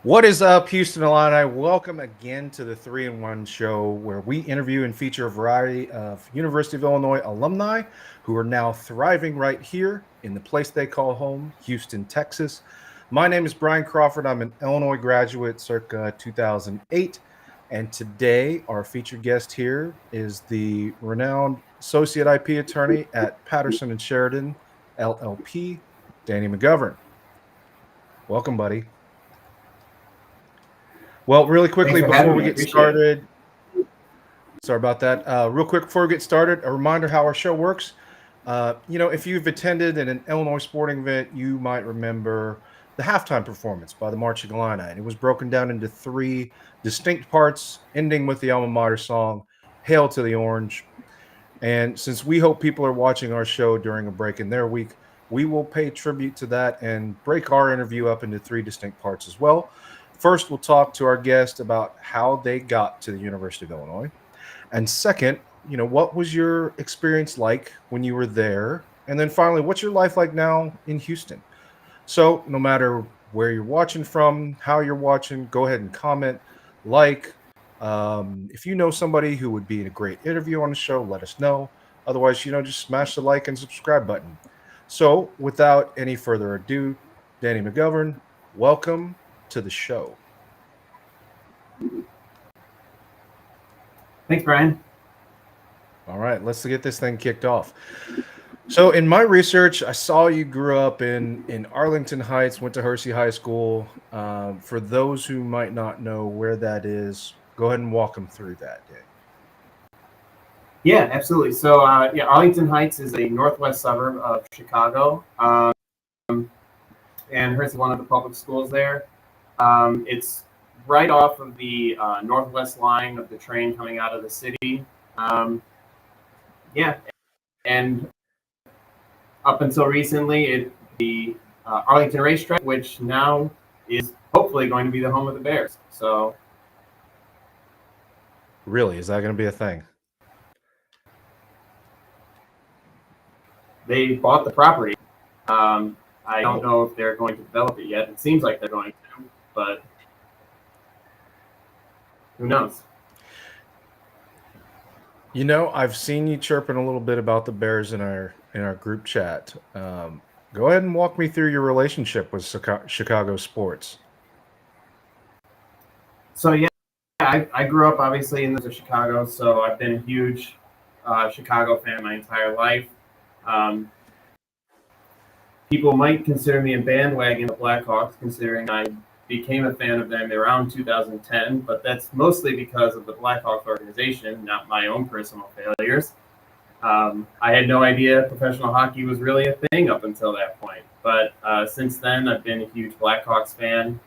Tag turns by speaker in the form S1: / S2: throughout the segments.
S1: What is up, Houston Illini? Welcome again to the 3-in-1 show, where we interview and feature a variety of University of Illinois alumni who are now thriving right here in the place they call home, Houston, Texas. My name is Brian Crawford. I'm an Illinois graduate circa 2008. And today, our featured guest here is the renowned associate IP attorney at Patterson Sheridan LLP, Danny McGovern. Welcome, buddy. Well, really quickly before we get started, sorry about that. Real quick before we get started, a reminder how our show works. If you've attended an Illinois sporting event, you might remember the halftime performance by the Marching Illini. And it was broken down into 3 distinct parts, ending with the alma mater song, "Hail to the Orange." And since we hope people are watching our show during a break in their week, we will pay tribute to that and break our interview up into 3 distinct parts as well. First, we'll talk to our guest about how they got to the University of Illinois. And second, what was your experience like when you were there? And then finally, what's your life like now in Houston? So no matter where you're watching from, how you're watching, go ahead and comment, like. If you know somebody who would be a great interview on the show, let us know. Otherwise, just smash the like and subscribe button. So without any further ado, Danny McGovern, welcome to the show.
S2: Thanks, Brian.
S1: All right, let's get this thing kicked off. So in my research, I saw you grew up in Arlington Heights, went to Hersey High School. For those who might not know where that is, go ahead and walk them through that, Danny.
S2: Yeah, absolutely. So Arlington Heights is a northwest suburb of Chicago, and Hersey is one of the public schools there. It's right off of the northwest line of the train coming out of the city. And up until recently, the Arlington Racetrack, which now is hopefully going to be the home of the Bears. So,
S1: really, is that going to be a thing?
S2: They bought the property. I don't know if they're going to develop it yet. It seems like they're going to, but who knows?
S1: I've seen you chirping a little bit about the Bears in our group chat. Go ahead and walk me through your relationship with Chicago sports.
S2: So I grew up obviously in Chicago, so I've been a huge Chicago fan my entire life. People might consider me a bandwagon of Blackhawks, considering I became a fan of them around 2010, but that's mostly because of the Blackhawks organization, not my own personal failures. I had no idea professional hockey was really a thing up until that point, but since then I've been a huge Blackhawks fan,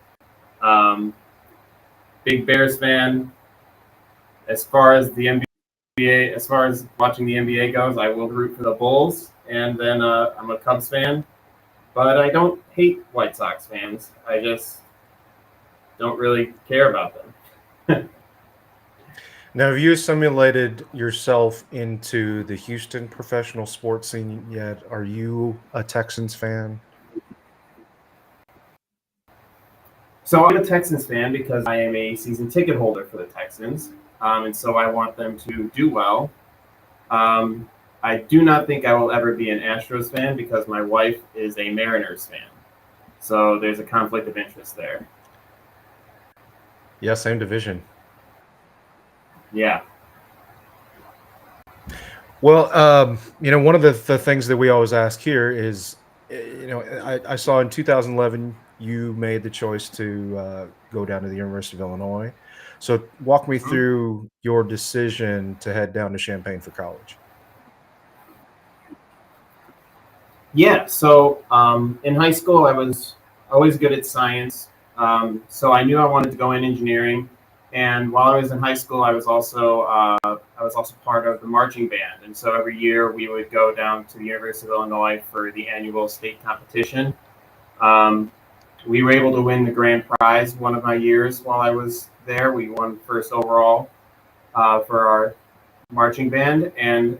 S2: big Bears fan. As far as the NBA, as far as watching the NBA goes, I will root for the Bulls, and then I'm a Cubs fan. But I don't hate White Sox fans. I just don't really care about them.
S1: Now, have you assimilated yourself into the Houston professional sports scene yet? Are you a Texans fan?
S2: So I'm a Texans fan because I am a season ticket holder for the Texans, and so I want them to do well. I do not think I will ever be an Astros fan because my wife is a Mariners fan. So there's a conflict of interest there.
S1: Yeah, same division.
S2: Yeah.
S1: Well, one of the things that we always ask here is, I saw in 2011 you made the choice to go down to the University of Illinois. So walk me through your decision to head down to Champaign for college.
S2: Yeah, so in high school, I was always good at science. So I knew I wanted to go in engineering. And while I was in high school, I was also part of the marching band. And so every year we would go down to the University of Illinois for the annual state competition. We were able to win the grand prize one of my years while I was there. We won first overall for our marching band, and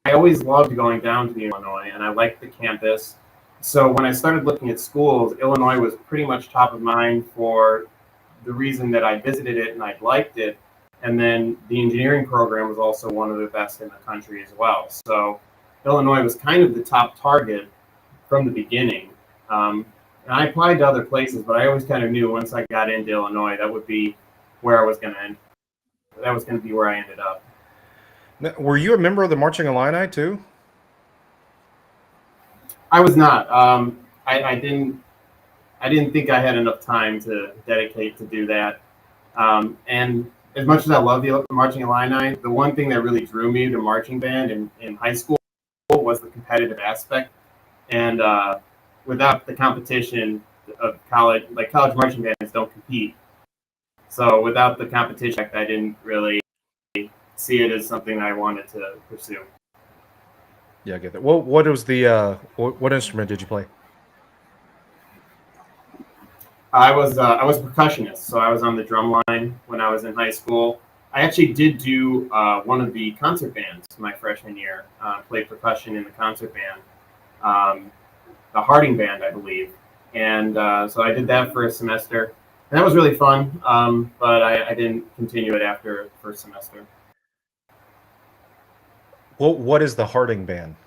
S2: I always loved going down to the Illinois, and I liked the campus. So when I started looking at schools, Illinois was pretty much top of mind for the reason that I visited it and I liked it. And then the engineering program was also one of the best in the country as well. So Illinois was kind of the top target from the beginning. And I applied to other places, but I always kind of knew once I got into Illinois, that would be where I was going to end. That was going to be where I ended up.
S1: Now, were you a member of the Marching Illini too?
S2: I was not. I didn't think I had enough time to dedicate to do that. And as much as I love the Marching Illini, the one thing that really drew me to marching band in high school was the competitive aspect. And without the competition of college marching bands don't compete. So without the competition, I didn't really see it as something I wanted to pursue.
S1: Yeah, I get that. Well, what was the what instrument did you play?
S2: I was a percussionist, so I was on the drum line when I was in high school. I actually did do one of the concert bands my freshman year. Played percussion in the concert band, the Harding band, I believe, and so I did that for a semester, and that was really fun. But I didn't continue it after first semester.
S1: Well, what is the Harding band?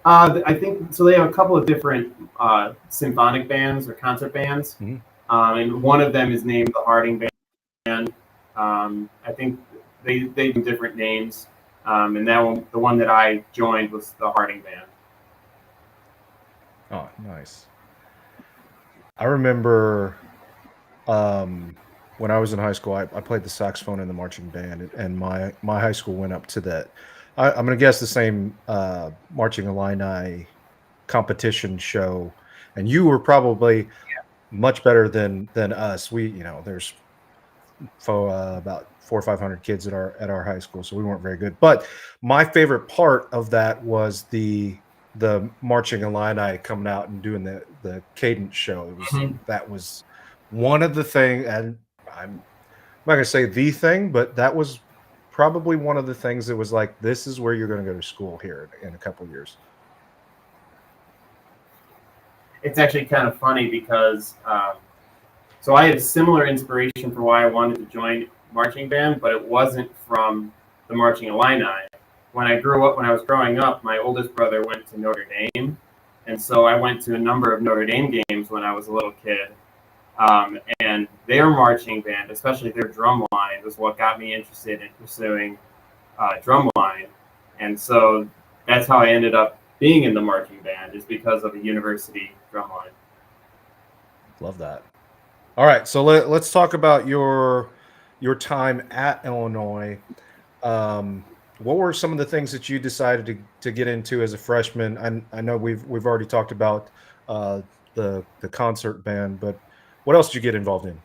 S2: I think so. They have a couple of different symphonic bands or concert bands, and one of them is named the Harding Band. I think they have different names, and that one, the one that I joined, was the Harding Band.
S1: Oh, nice. I remember when I was in high school, I played the saxophone in the marching band, and my high school went up to that. I'm going to guess the same Marching Illini competition show, and you were probably much better than us. We, there's about 400 or 500 kids at our high school, so we weren't very good. But my favorite part of that was the Marching Illini coming out and doing the cadence show. It was that was one of the things, and I'm not going to say the thing, but that was probably one of the things that was like, this is where you're going to go to school here in a couple of years.
S2: It's actually kind of funny because so I had a similar inspiration for why I wanted to join marching band, but it wasn't from the Marching Illini. When I was growing up, my oldest brother went to Notre Dame, and so I went to a number of Notre Dame games when I was a little kid. And their marching band, especially their drum line, was what got me interested in pursuing drum line. And so that's how I ended up being in the marching band, is because of a university drum line.
S1: Love that. All right, so let's talk about your time at Illinois. What were some of the things that you decided to get into as a freshman? I know we've already talked about the concert band, but what else did you get involved in?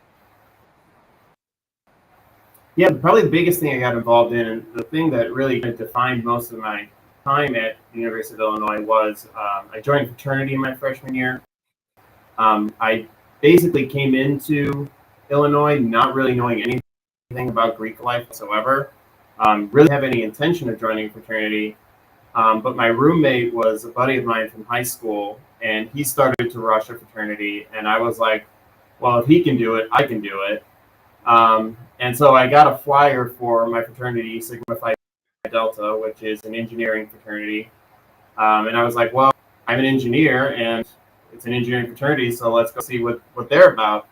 S2: Yeah, probably the biggest thing I got involved in, and the thing that really defined most of my time at the University of Illinois, was I joined a fraternity in my freshman year. I basically came into Illinois not really knowing anything about Greek life whatsoever. Really have any intention of joining a fraternity. But my roommate was a buddy of mine from high school, and he started to rush a fraternity, and I was like, well, if he can do it, I can do it. And so I got a flyer for my fraternity, Sigma Phi Delta, which is an engineering fraternity. And I was like, well, I'm an engineer, and it's an engineering fraternity, so let's go see what they're about.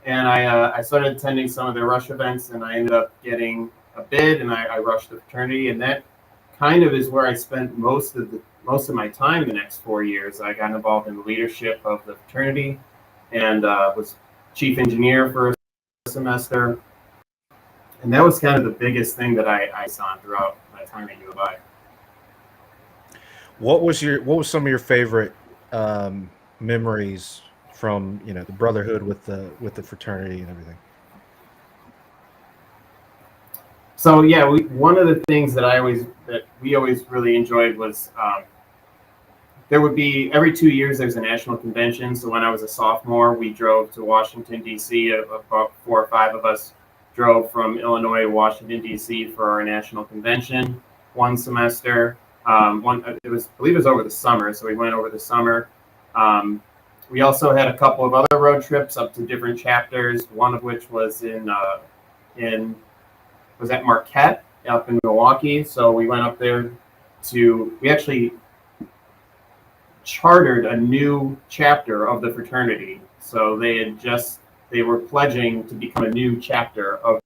S2: And I started attending some of their rush events, and I ended up getting a bid, and I rushed the fraternity, and that kind of is where I spent most of my time the next 4 years. I got involved in the leadership of the fraternity, and was chief engineer for a semester, and that was kind of the biggest thing that I saw throughout my time at U of I.
S1: What was some of your favorite memories from the brotherhood with the fraternity and everything?
S2: So yeah, one of the things that we always really enjoyed was there would be every 2 years there's a national convention. So when I was a sophomore, we drove to Washington D.C. About 4 or 5 of us drove from Illinois to Washington D.C. for our national convention one semester. I believe it was over the summer, so we went over the summer. We also had a couple of other road trips up to different chapters. One of which was was at Marquette up in Milwaukee. So we went up there we actually chartered a new chapter of the fraternity. So they were pledging to become a new chapter of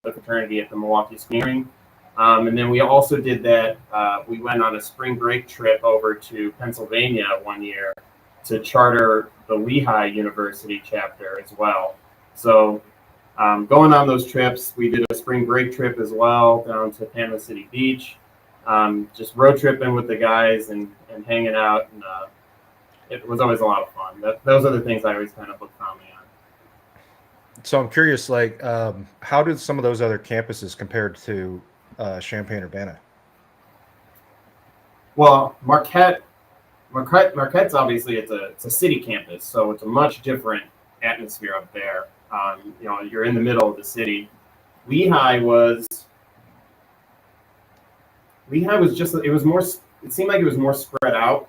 S2: the fraternity at the Milwaukee School. And then we also did that. We went on a spring break trip over to Pennsylvania one year to charter the Lehigh University chapter as well. So going on those trips, we did a spring break trip as well down to Panama City Beach, just road tripping with the guys and hanging out. And it was always a lot of fun. Those are the things I always kind of look fondly on.
S1: So I'm curious, like, how did some of those other campuses compare to Champaign-Urbana?
S2: Well, Marquette's obviously it's a city campus, so it's a much different atmosphere up there. You're in the middle of the city. Lehigh was just, it seemed like it was more spread out.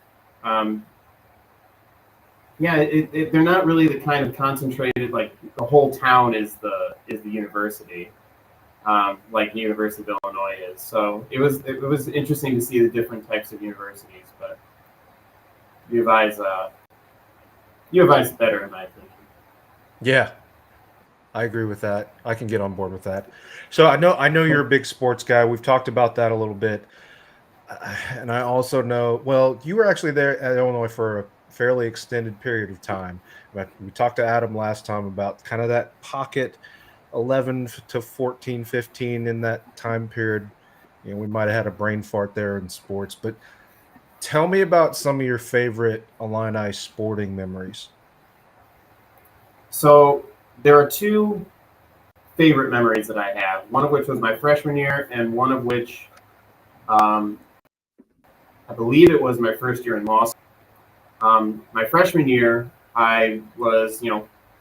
S2: They're not really the kind of concentrated, like the whole town is the university, like the University of Illinois is. So it was interesting to see the different types of universities, but U of I's better in my opinion.
S1: Yeah, I agree with that. I can get on board with that. So I know you're a big sports guy. We've talked about that a little bit. And I also know, well, you were actually there at Illinois for a fairly extended period of time. But we talked to Adam last time about kind of that pocket 11 to 14, 15 in that time period. We might have had a brain fart there in sports, but tell me about some of your favorite Illini sporting memories.
S2: So there are two favorite memories that I have, one of which was my freshman year and one of which I believe it was my first year in law school. My freshman year, I was,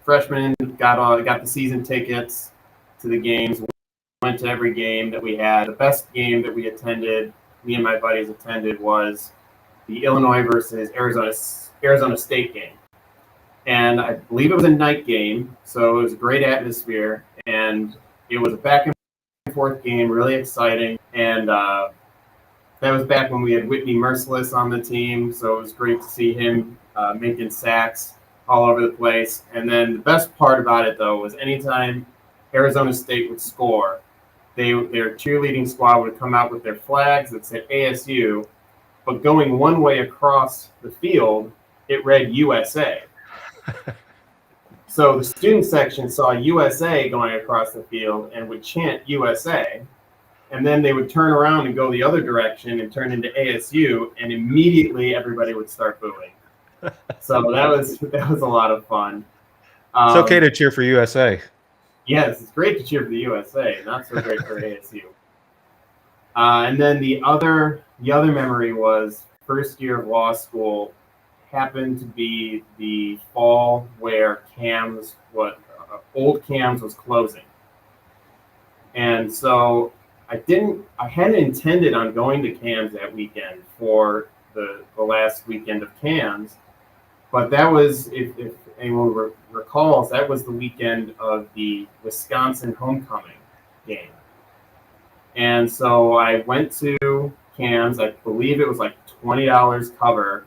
S2: freshman, got the season tickets to the games, went to every game that we had. The best game that we attended, me and my buddies attended, was the Illinois versus Arizona State game. And I believe it was a night game, so it was a great atmosphere, and it was a back and forth game, really exciting. And that was back when we had Whitney Merciless on the team, so it was great to see him making sacks all over the place. And then the best part about it, though, was anytime Arizona State would score, their cheerleading squad would come out with their flags that said ASU, but going one way across the field, it read USA. So the student section saw USA going across the field and would chant USA. And then they would turn around and go the other direction and turn into ASU, and immediately everybody would start booing. So that was a lot of fun.
S1: It's okay to cheer for USA.
S2: Yes, it's great to cheer for the USA. Not so great for ASU. And then the other memory was first year of law school. Happened to be the fall where old Cam's was closing, and so I hadn't intended on going to Cam's that weekend for the last weekend of Cam's, but that was, if anyone recalls, that was the weekend of the Wisconsin homecoming game. And so I went to Cam's. I believe it was like $20 cover,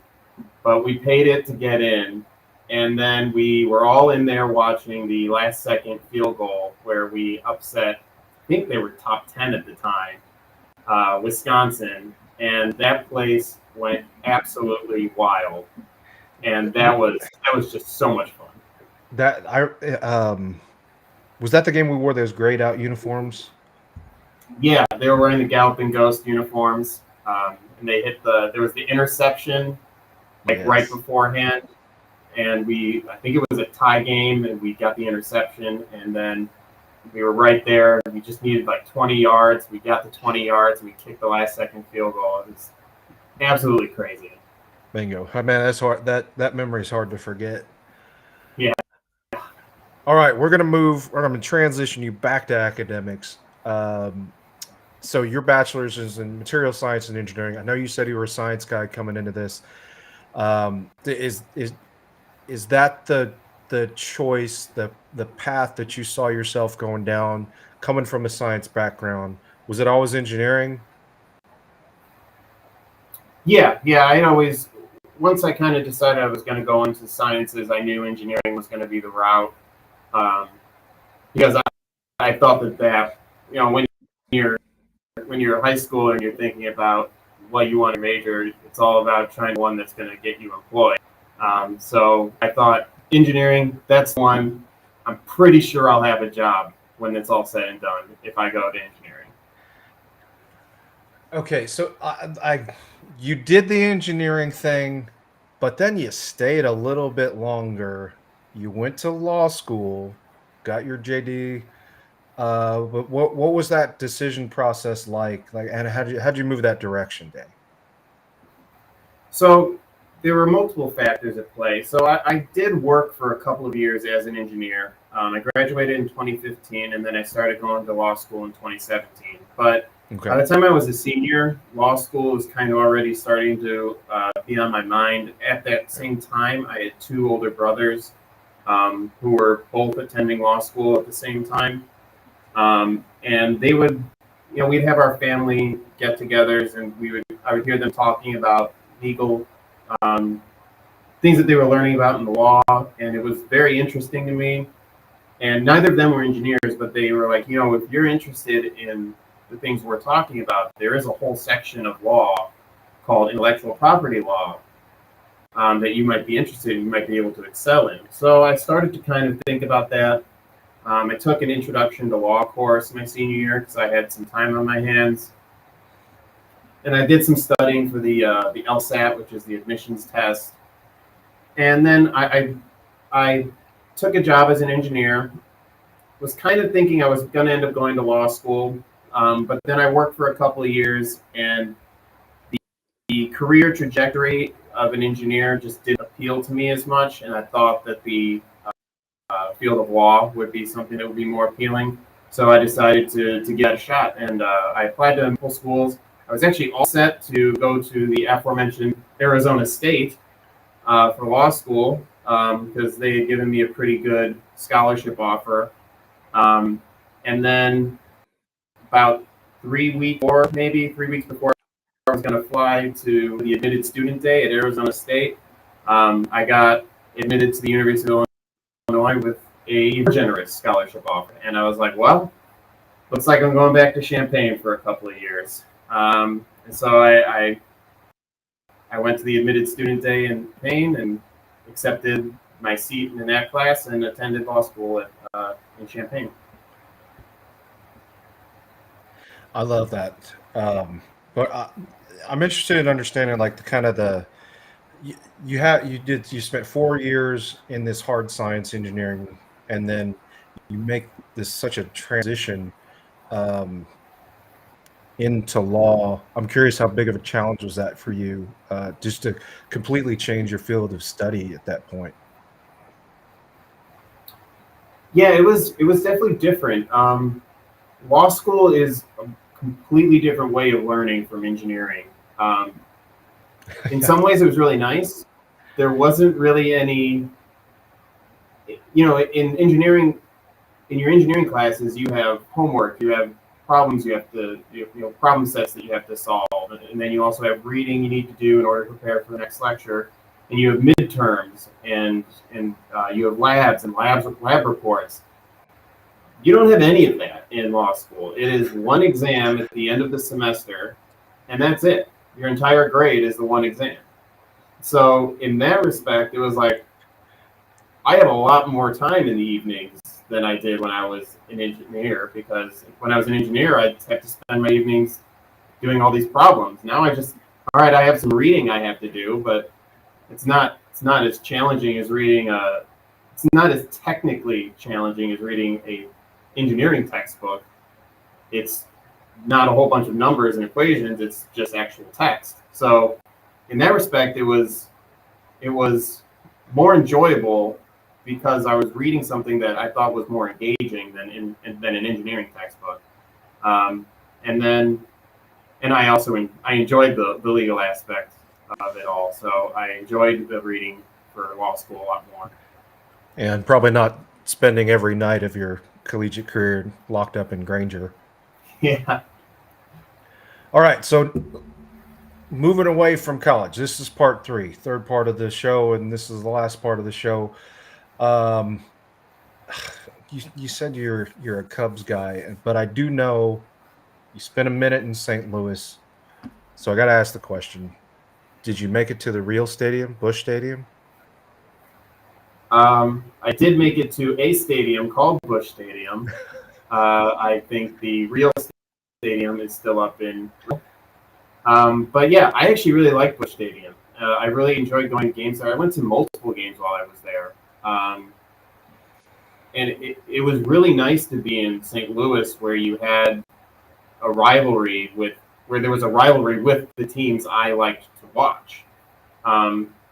S2: but we paid it to get in. And then we were all in there watching the last second field goal where we upset, I think they were top 10 at the time, Wisconsin. And that place went absolutely wild. And that was just so much fun.
S1: Was that the game we wore those grayed out uniforms?
S2: Yeah, they were wearing the Galloping Ghost uniforms. And they hit there was the interception right beforehand. and I think it was a tie game, and we got the interception, and then we were right there. We just needed like 20 yards. We got the 20 yards, and we kicked the last second field goal. It was absolutely crazy.
S1: Bingo. Man, that's hard. That memory is hard to forget.
S2: Yeah.
S1: All right, we're gonna transition you back to academics. So your bachelor's is in material science and engineering. I know you said you were a science guy coming into this. Is that the choice, the path that you saw yourself going down, coming from a science background? Was it always engineering?
S2: Yeah. I always, once I kind of decided I was going to go into sciences, I knew engineering was going to be the route, because I thought that when you're in high school and you're thinking about what you want to major, it's all about trying one that's going to get you employed. So I thought engineering, that's one. I'm pretty sure I'll have a job when it's all said and done if I go to engineering.
S1: Okay, so you did the engineering thing, but then you stayed a little bit longer. You went to law school, got your JD. But what was that decision process like? And how'd you move that direction, Dan?
S2: So there were multiple factors at play. So I did work for a couple of years as an engineer. I graduated in 2015, and then I started going to law school in 2017. But by the time I was a senior, law school was kind of already starting to be on my mind. At that same time, I had two older brothers who were both attending law school at the same time. And they would, we'd have our family get-togethers, and I would hear them talking about legal things that they were learning about in the law, and it was very interesting to me. And neither of them were engineers, but they were like, if you're interested in the things we're talking about, there is a whole section of law called intellectual property law that you might be interested in, you might be able to excel in. So I started to kind of think about that. I took an introduction to law course my senior year because I had some time on my hands. And I did some studying for the LSAT, which is the admissions test. And then I took a job as an engineer, was kind of thinking I was going to end up going to law school. But then I worked for a couple of years, and the career trajectory of an engineer just didn't appeal to me as much. And I thought that the field of law would be something that would be more appealing. So I decided to give it a shot, and I applied to multiple schools. I was actually all set to go to the aforementioned Arizona State for law school because they had given me a pretty good scholarship offer. And then about 3 weeks before I was going to fly to the admitted student day at Arizona State, I got admitted to the University of Illinois with a generous scholarship offer. And I was like, well, looks like I'm going back to Champaign for a couple of years. And so I went to the admitted student day in Champaign and accepted my seat in that class and attended law school in Champaign.
S1: I love that. But I'm interested in understanding you spent 4 years in this hard science engineering, and then you make such a transition into law. I'm curious, how big of a challenge was that for you, just to completely change your field of study at that point?
S2: Yeah, it was definitely different. Law school is a completely different way of learning from engineering. In some ways, it was really nice. There wasn't really any, in engineering, in your engineering classes, you have homework, you have problems problem sets that you have to solve, and then you also have reading you need to do in order to prepare for the next lecture, and you have midterms, and you have labs and lab reports. You don't have any of that in law school. It is one exam at the end of the semester, and that's it. Your entire grade is the one exam. So in that respect, it was like I have a lot more time in the evenings than I did when I was an engineer, because when I was an engineer, I'd have to spend my evenings doing all these problems. Now all right, I have some reading I have to do, but it's not it's not as challenging as reading it's not as technically challenging as reading a engineering textbook. It's not a whole bunch of numbers and equations, it's just actual text. So in that respect, it was more enjoyable because I was reading something that I thought was more engaging than an engineering textbook. And I also I enjoyed the legal aspect of it all. So I enjoyed the reading for law school a lot more.
S1: And probably not spending every night of your collegiate career locked up in Granger.
S2: Yeah.
S1: All right, so moving away from college, this is part 3, third part of the show, and this is the last part of the show. You said you're a Cubs guy, but I do know you spent a minute in St. Louis, so I got to ask the question: did you make it to the real stadium, Busch Stadium?
S2: I did make it to a stadium called Busch Stadium. I think the real stadium is still up in. But yeah, I actually really like Busch Stadium. I really enjoyed going to games there. I went to multiple games while I was there. And it was really nice to be in St. Louis where you had where there was a rivalry with the teams I liked to watch.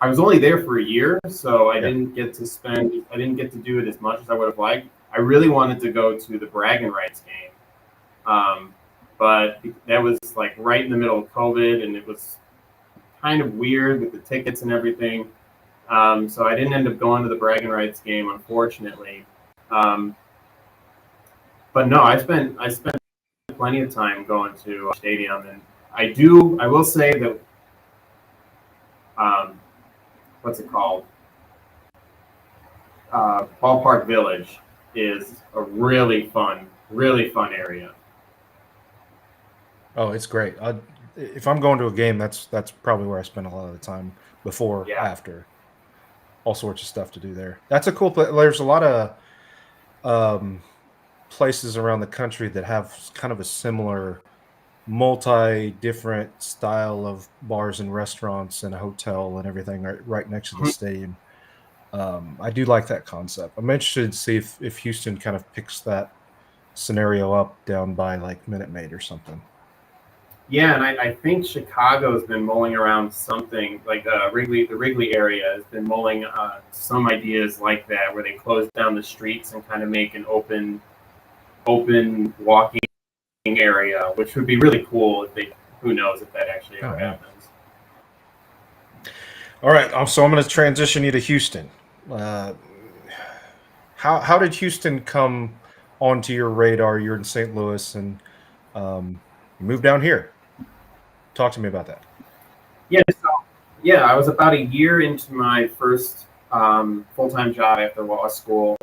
S2: I was only there for a year, so I didn't get to do it as much as I would have liked. I really wanted to go to the bragging rights game. But that was like right in the middle of COVID, and it was kind of weird with the tickets and everything. So I didn't end up going to the bragging rights game, unfortunately. But no, I spent plenty of time going to a stadium, and I will say that what's it called? Ballpark Village is a really fun area.
S1: Oh, it's great. If I'm going to a game, that's probably where I spend a lot of the time before, after. All sorts of stuff to do there. That's a cool place. There's a lot of places around the country that have kind of a similar multi-different style of bars and restaurants and a hotel and everything right next to the stadium. I do like that concept. I'm interested to see if Houston kind of picks that scenario up down by like Minute Maid or something.
S2: Yeah, and I think Chicago's been mulling around something like the Wrigley area has been mulling some ideas like that, where they close down the streets and kind of make an open walking area, which would be really cool if they. Who knows if that actually ever happens.
S1: All right, so I'm going to transition you to Houston. How did Houston come onto your radar? You're in St. Louis, and you moved down here. Talk to me about that.
S2: Yeah, I was about a year into my first full-time job after law school,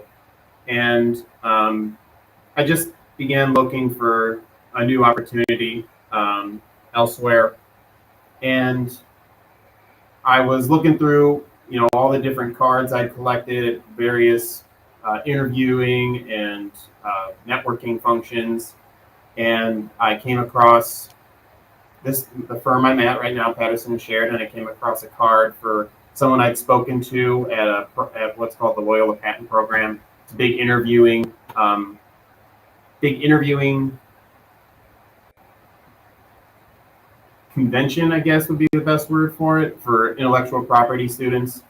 S2: and I just began looking for a new opportunity elsewhere, and I was looking through, all the different cards I'd collected at various interviewing and networking functions, and I came across the firm I'm at right now, Patterson Sheridan. I came across a card for someone I'd spoken to at what's called the Loyola Patent Program. It's a big interviewing convention, I guess would be the best word for it, for intellectual property students.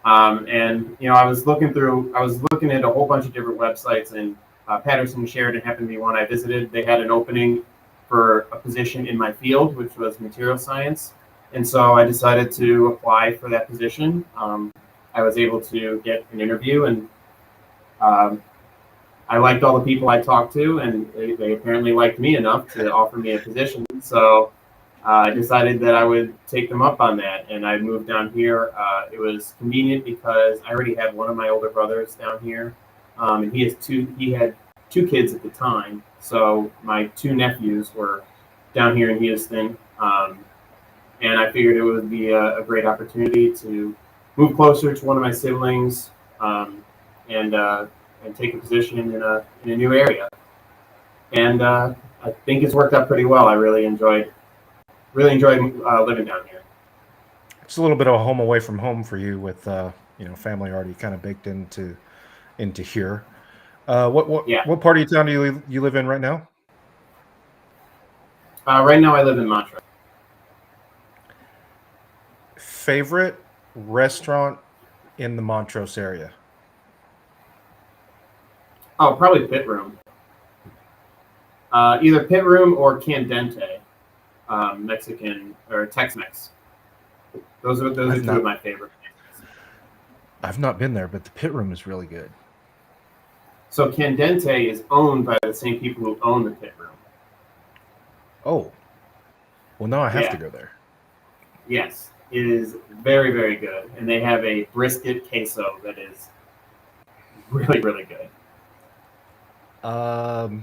S2: And I was looking at a whole bunch of different websites, and Patterson Sheridan happened to be one I visited. They had an opening for a position in my field, which was material science. And so I decided to apply for that position. I was able to get an interview, and I liked all the people I talked to, and they apparently liked me enough to offer me a position. So I decided that I would take them up on that, and I moved down here. It was convenient because I already had one of my older brothers down here, and he had two kids at the time. So my two nephews were down here in Houston, and I figured it would be a great opportunity to move closer to one of my siblings, and take a position in a new area. And I think it's worked out pretty well. I really enjoyed living down here.
S1: It's a little bit of a home away from home for you with family already kind of baked into here. What what
S2: Yeah.
S1: what part of town do you live in right now?
S2: Right now, I live in Montrose.
S1: Favorite restaurant in the Montrose area?
S2: Oh, probably Pit Room. Either Pit Room or Candente, Mexican or Tex-Mex. Those are
S1: I've
S2: two of
S1: not
S2: my favorite.
S1: I've not been there, but the pit room is really good.
S2: So Candente is owned by the same people who own the Pit Room.
S1: Oh, well, now I have to
S2: Yeah.
S1: go there.
S2: Yes, it is very, very good, and they have a brisket queso that is really, really good.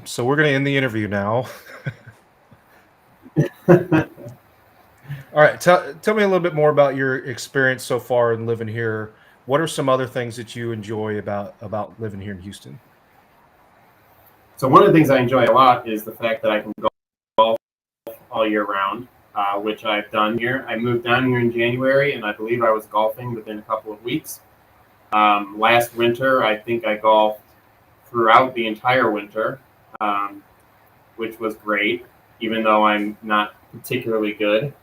S1: So we're gonna end the interview now. All right, tell me a little bit more about your experience so far in living here. What are some other things that you enjoy about living here in Houston?
S2: So one of the things I enjoy a lot is the fact that I can golf all year round, which I've done here. I moved down here in January, and I believe I was golfing within a couple of weeks. Last winter, I think I golfed throughout the entire winter, um, which was great, even though I'm not particularly good.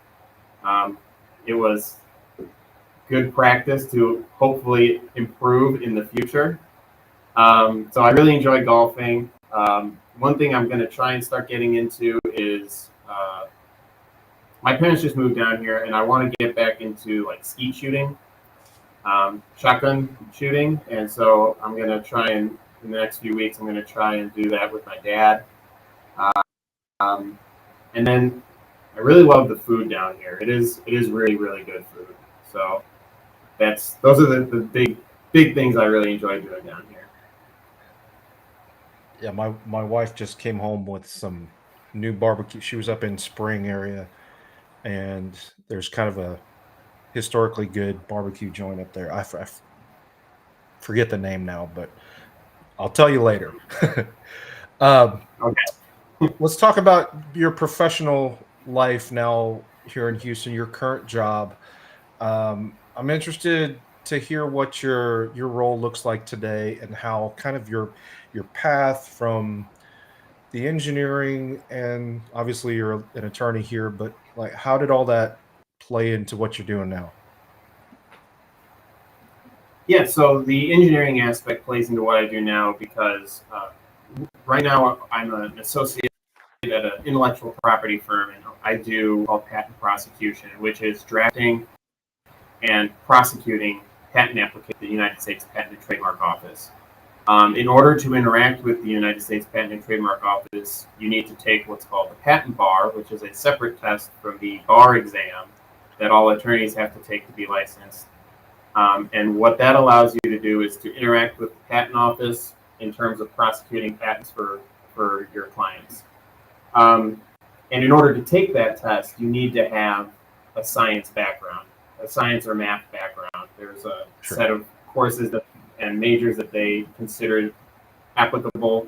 S2: Um, it was good practice to hopefully improve in the future. So I really enjoy golfing. One thing I'm going to try and start getting into is my parents just moved down here, and I want to get back into like skeet shooting, shotgun shooting, and so I'm going to try and in the next few weeks I'm going to try and do that with my dad. Um, and then I really love the food down here. It is really really good food. So those are the big things I really enjoy doing down here.
S1: Yeah, my wife just came home with some new barbecue. She was up in Spring area, and there's kind of a historically good barbecue joint up there. I forget the name now, but I'll tell you later. um,
S2: Okay.
S1: let's talk about your professional life now here in Houston. Your current job. I'm interested to hear what your role looks like today and how kind of your path from the engineering, and obviously you're an attorney here, but like how did all that play into what you're doing now?
S2: Yeah, so the engineering aspect plays into what I do now because right now I'm an associate at an intellectual property firm, and I do all patent prosecution, which is drafting and prosecuting patent applications at the United States Patent and Trademark Office. In order to interact with the United States Patent and Trademark Office, you need to take what's called the patent bar, which is a separate test from the bar exam that all attorneys have to take to be licensed. And what that allows you to do is to interact with the patent office in terms of prosecuting patents for your clients. Um, and in order to take that test, you need to have a science background, a science or math background. There's a
S1: Sure.
S2: set of courses and majors that they consider applicable.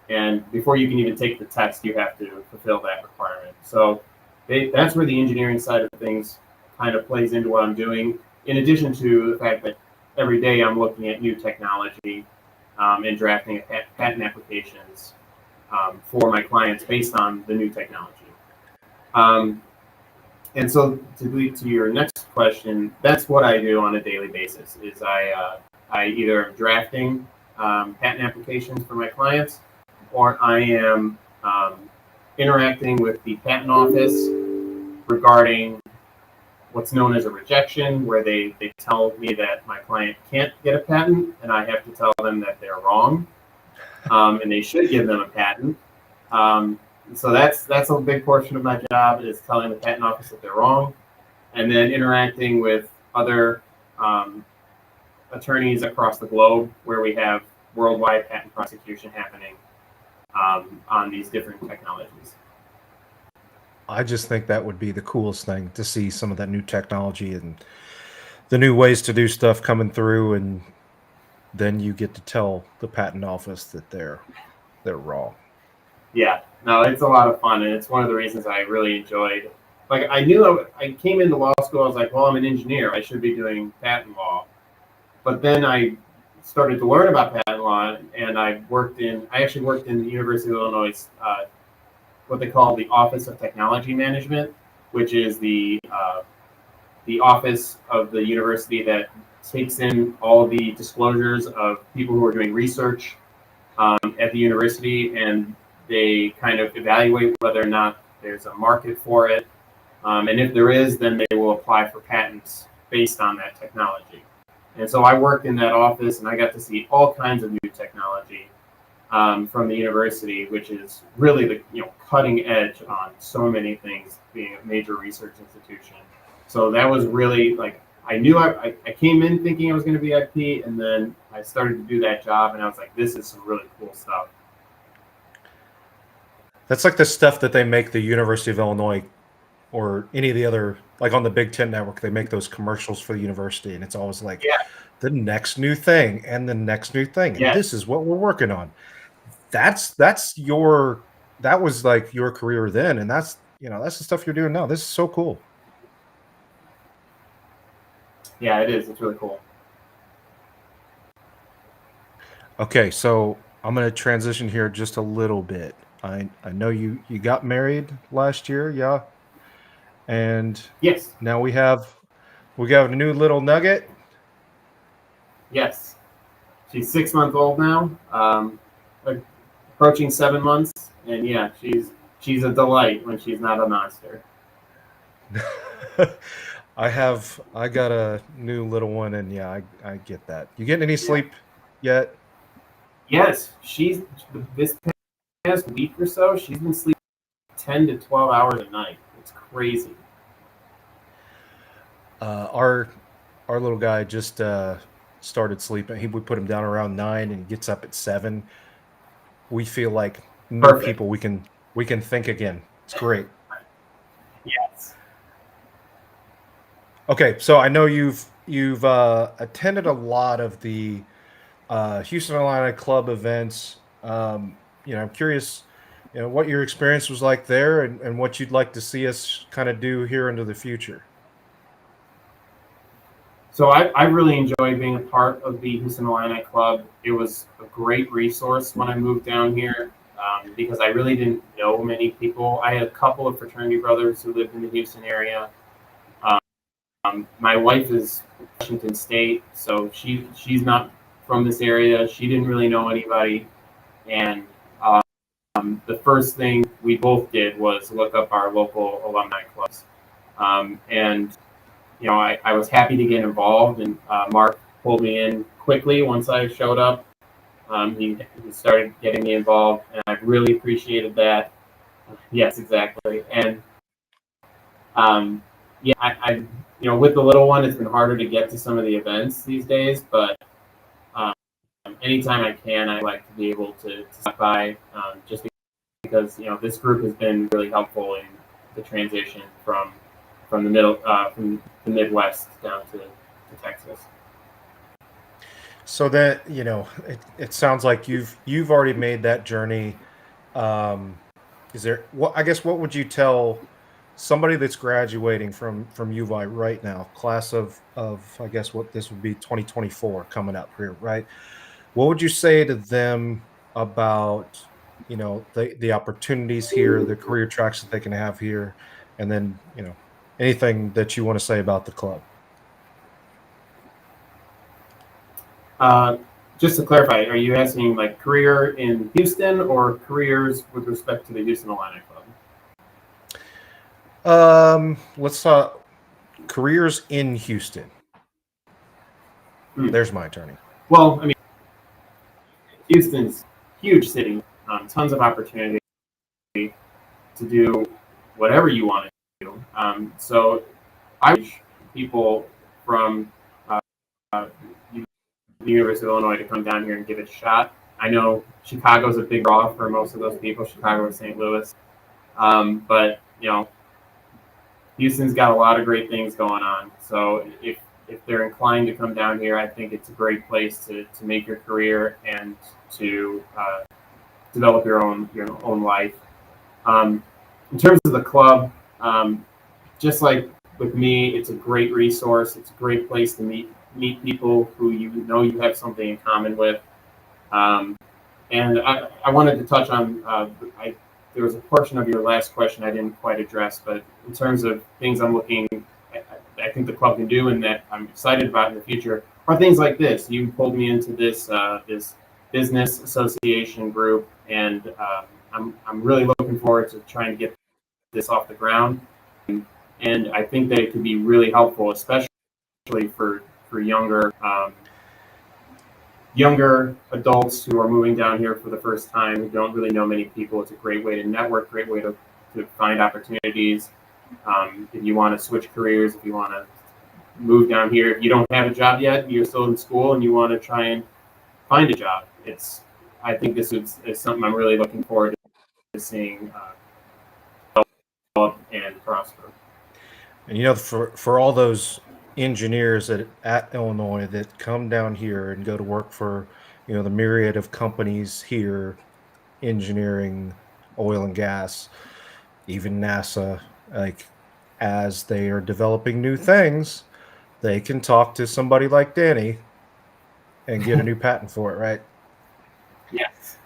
S2: And before you can even take the test, you have to fulfill that requirement. So that's where the engineering side of things kind of plays into what I'm doing. In addition to the fact that every day I'm looking at new technology and drafting patent applications for my clients based on the new technology. Um, and so to your next question, that's what I do on a daily basis. Is I either am drafting patent applications for my clients, or I am interacting with the patent office regarding what's known as a rejection, where they tell me that my client can't get a patent, and I have to tell them that they're wrong, and they should give them a patent. So that's a big portion of my job is telling the patent office that they're wrong, and then interacting with other attorneys across the globe where we have worldwide patent prosecution happening on these different technologies.
S1: I just think that would be the coolest thing to see some of that new technology and the new ways to do stuff coming through, and then you get to tell the patent office that they're wrong.
S2: Yeah, no, it's a lot of fun, and it's one of the reasons I really enjoyed like I knew I came into law school. I was like, well, I'm an engineer. I should be doing patent law. But then I started to learn about patent law, and I actually worked in the University of Illinois, what they call the Office of Technology Management, which is the office of the university that takes in all the disclosures of people who are doing research at the university, and they kind of evaluate whether or not there's a market for it. And if there is, then they will apply for patents based on that technology. And so I worked in that office, and I got to see all kinds of new technology from the university, which is really the cutting edge on so many things, being a major research institution. So that was really like I knew I came in thinking I was going to be IP, and then I started to do that job, and I was like, this is some really cool stuff.
S1: That's like the stuff that they make the University of Illinois or any of the other, like on the Big Ten Network, they make those commercials for the university, and it's always like the next new thing and the next new thing, and this is what we're working on. That was like your career then, and that's the stuff you're doing now. This is so cool.
S2: Yeah, it is. It's really cool.
S1: Okay, so I'm going to transition here just a little bit. I know you got married last year, yeah, and
S2: yes,
S1: now we have a new little nugget.
S2: Yes, she's 6 months old now, approaching 7 months, and yeah, she's a delight when she's not a monster.
S1: I got a new little one, and yeah, I get that. You getting any sleep yet?
S2: Yes, this past week or so, she's been sleeping 10 to 12 hours a night. It's crazy.
S1: Our little guy just started sleeping. We put him down around 9 and gets up at 7. We feel like new people. We can think again. It's great.
S2: Yes.
S1: Okay, so I know you've attended a lot of the Houston Illini Club events. I'm curious, what your experience was like there, and what you'd like to see us kind of do here into the future.
S2: So I really enjoyed being a part of the Houston Illini Club. It was a great resource when I moved down here because I really didn't know many people. I had a couple of fraternity brothers who lived in the Houston area. My wife is from Washington State, so she's not from this area. She didn't really know anybody, and the first thing we both did was look up our local alumni clubs, and I was happy to get involved, and Mark pulled me in quickly once I showed up. He started getting me involved, and I really appreciated that. Yes, exactly. And I with the little one, it's been harder to get to some of the events these days, but anytime I can, I like to be able to stop by just because this group has been really helpful in the transition from the Midwest down to Texas.
S1: So that it sounds like you've already made that journey. Is there what would you tell somebody that's graduating from UVI right now, class of I guess what this would be 2024 coming up here, right? What would you say to them about the opportunities here, the career tracks that they can have here, and then anything that you want to say about the club?
S2: Just to clarify, are you asking like career in Houston or careers with respect to the Houston Illini
S1: Club? Let's talk careers in Houston. There's my attorney.
S2: Well, I mean, Houston's a huge city, tons of opportunity to do whatever you want to do. So I wish people from the University of Illinois to come down here and give it a shot. I know Chicago's a big draw for most of those people, Chicago and St. Louis. But Houston's got a lot of great things going on. So if they're inclined to come down here, I think it's a great place to make your career and to develop your own life. In terms of the club, just like with me, it's a great resource. It's a great place to meet people who you know you have something in common with. And I wanted to touch on, there was a portion of your last question I didn't quite address, but in terms of things I think the club can do and that I'm excited about in the future are things like this. You pulled me into this this business association group, and I'm really looking forward to trying to get this off the ground. And I think that it could be really helpful, especially for younger adults who are moving down here for the first time, who don't really know many people. It's a great way to network, great way to find opportunities. If you want to switch careers, if you want to move down here, if you don't have a job yet, you're still in school and you want to try and find a job, I think this is something I'm really looking forward to seeing develop and prosper.
S1: And you know, for all those engineers at Illinois that come down here and go to work for, you know, the myriad of companies here, engineering, oil and gas, even NASA, like as they are developing new things, they can talk to somebody like Danny and get a new patent for it, right?
S2: Yes.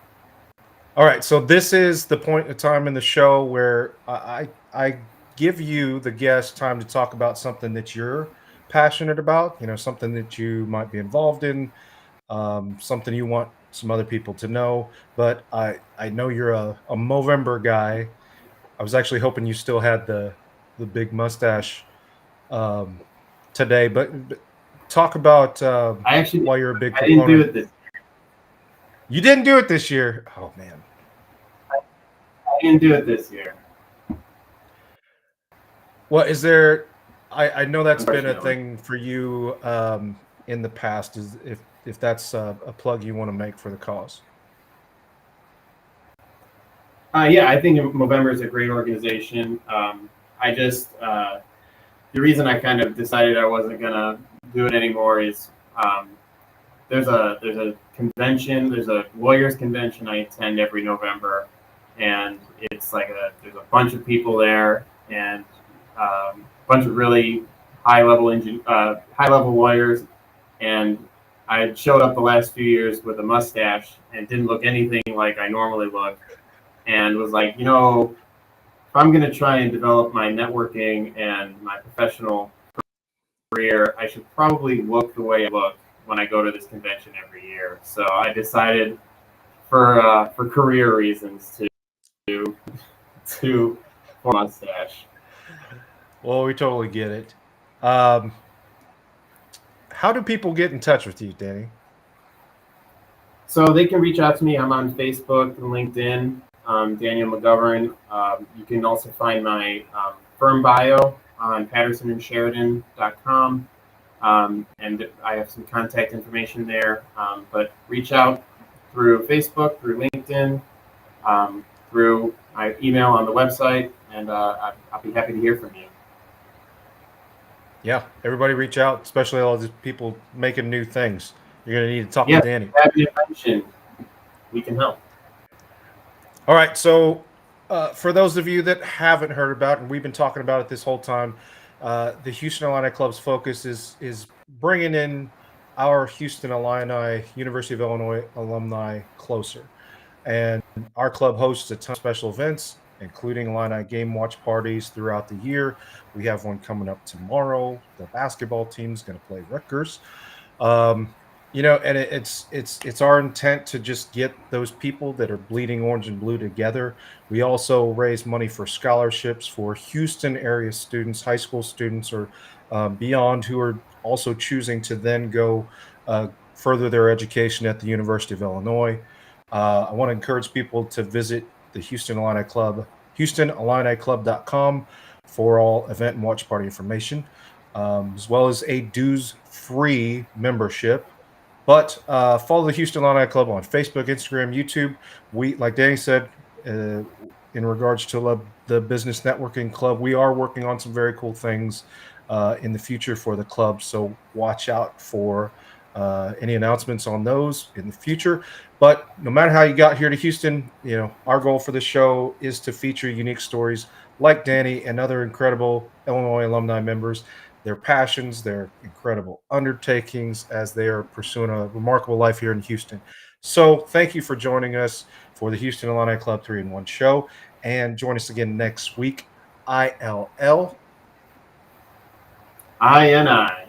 S1: All right, so this is the point of time in the show where I give you, the guest, time to talk about something that you're passionate about, you know, something that you might be involved in, something you want some other people to know. But I know you're a Movember guy. I was actually hoping you still had the big mustache today, but talk about why you're a big proponent.
S2: I didn't do it this.
S1: You didn't do it this year. Oh man,
S2: I didn't do it this year.
S1: Well, is there? I know that's been a thing for you in the past. Is if that's a plug you want to make for the cause?
S2: Yeah, I think Movember is a great organization. I just the reason I kind of decided I wasn't gonna do it anymore is there's a convention, there's a lawyers convention I attend every November, and it's like there's a bunch of people there and a bunch of really high level lawyers, and I showed up the last few years with a mustache and didn't look anything like I normally look, and was like, you know, if I'm going to try and develop my networking and my professional career, I should probably look the way I look when I go to this convention every year. So I decided, for career reasons, to for mustache.
S1: Well, we totally get it. How do people get in touch with you, Danny?
S2: So they can reach out to me. I'm on Facebook and LinkedIn. Daniel McGovern. You can also find my firm bio on pattersonsheridan.com. And I have some contact information there. But reach out through Facebook, through LinkedIn, through my email on the website, and I'll be happy to hear from you.
S1: Yeah, everybody reach out, especially all these people making new things. You're going to need to talk to Danny.
S2: We can help.
S1: All right, so for those of you that haven't heard about, and we've been talking about it this whole time, the Houston Illini Club's focus is bringing in our Houston Illini, University of Illinois alumni closer. And our club hosts a ton of special events, including Illini game watch parties throughout the year. We have one coming up tomorrow. The basketball team's going to play Rutgers. You know, and it's our intent to just get those people that are bleeding orange and blue together. We also raise money for scholarships for Houston area students, high school students, or beyond, who are also choosing to then go further their education at the University of Illinois. I want to encourage people to visit the Houston Illini Club, HoustonIlliniClub.com, for all event and watch party information, as well as a dues-free membership. But follow the Houston Illini Club on Facebook, Instagram, YouTube. We, like Danny said, in regards to the business networking club, we are working on some very cool things in the future for the club. So watch out for any announcements on those in the future. But no matter how you got here to Houston, you know, our goal for the show is to feature unique stories like Danny and other incredible Illinois alumni members, their passions, their incredible undertakings as they are pursuing a remarkable life here in Houston. So thank you for joining us for the Houston Illini Club 3-in-1 show. And join us again next week. ILL.
S2: INI.